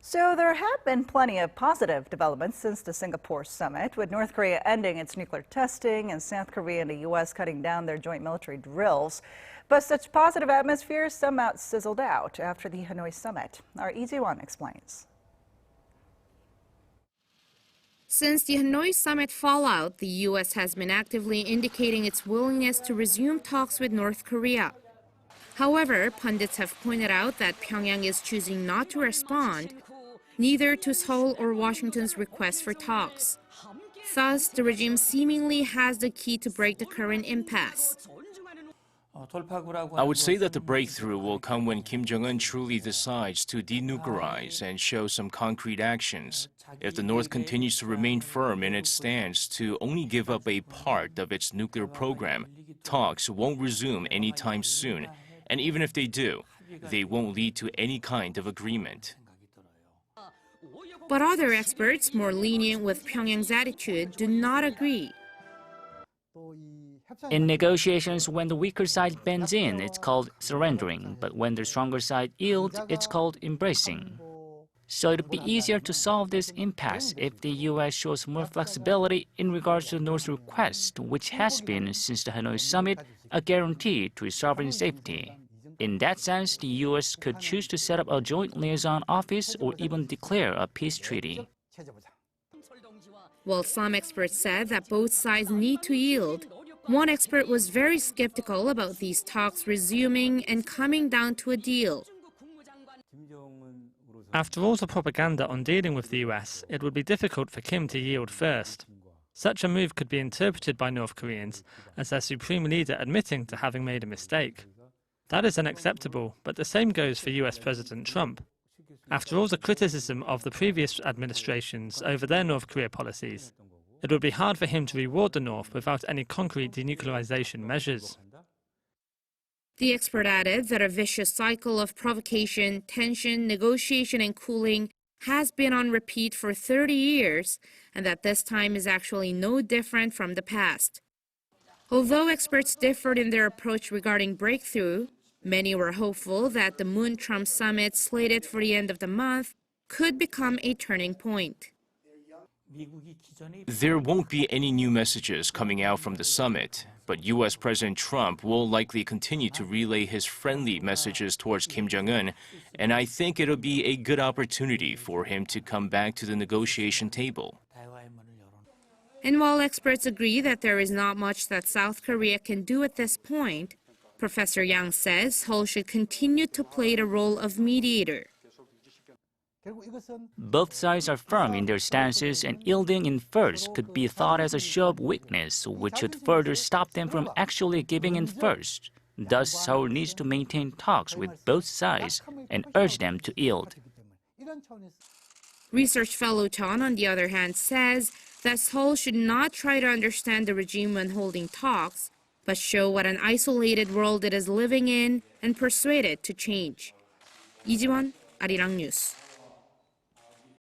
So there have been plenty of positive developments since the Singapore summit, with North Korea ending its nuclear testing and South Korea and the U.S. cutting down their joint military drills. But such positive atmosphere somehow sizzled out after the Hanoi summit. Our Lee-Ji-won explains. Since the Hanoi summit fallout, the U.S. has been actively indicating its willingness to resume talks with North Korea. However, pundits have pointed out that Pyongyang is choosing not to respond, neither to Seoul or Washington's request for talks. Thus, the regime seemingly has the key to break the current impasse. I would say that the breakthrough will come when Kim Jong-un truly decides to denuclearize and show some concrete actions. If the North continues to remain firm in its stance to only give up a part of its nuclear program, talks won't resume anytime soon. And even if they do, they won't lead to any kind of agreement. But other experts, more lenient with Pyongyang's attitude, do not agree. In negotiations, when the weaker side bends in, it's called surrendering. But when the stronger side yields, it's called embracing. So it'd be easier to solve this impasse if the U.S. shows more flexibility in regards to the North's request, which has been, since the Hanoi summit, a guarantee to its sovereign safety. In that sense, the U.S. could choose to set up a joint liaison office or even declare a peace treaty. While some experts said that both sides need to yield, one expert was very skeptical about these talks resuming and coming down to a deal. After all the propaganda on dealing with the US, it would be difficult for Kim to yield first. Such a move could be interpreted by North Koreans as their supreme leader admitting to having made a mistake. That is unacceptable, but the same goes for US President Trump. After all the criticism of the previous administrations over their North Korea policies, it would be hard for him to reward the North without any concrete denuclearization measures. The expert added that a vicious cycle of provocation, tension, negotiation, and cooling has been on repeat for 30 years, and that this time is actually no different from the past. Although experts differed in their approach regarding breakthrough, many were hopeful that the Moon-Trump summit slated for the end of the month could become a turning point. There won't be any new messages coming out from the summit, but U.S. President Trump will likely continue to relay his friendly messages towards Kim Jong-un, and I think it'll be a good opportunity for him to come back to the negotiation table. And while experts agree that there is not much that South Korea can do at this point, Professor Yang says Seoul should continue to play the role of mediator. Both sides are firm in their stances, and yielding in first could be thought as a show of weakness, which would further stop them from actually giving in first. Thus, Seoul needs to maintain talks with both sides and urge them to yield. Research fellow Chon, on the other hand, says that Seoul should not try to understand the regime when holding talks, but show what an isolated world it is living in and persuade it to change. Lee-Ji-won, Arirang News.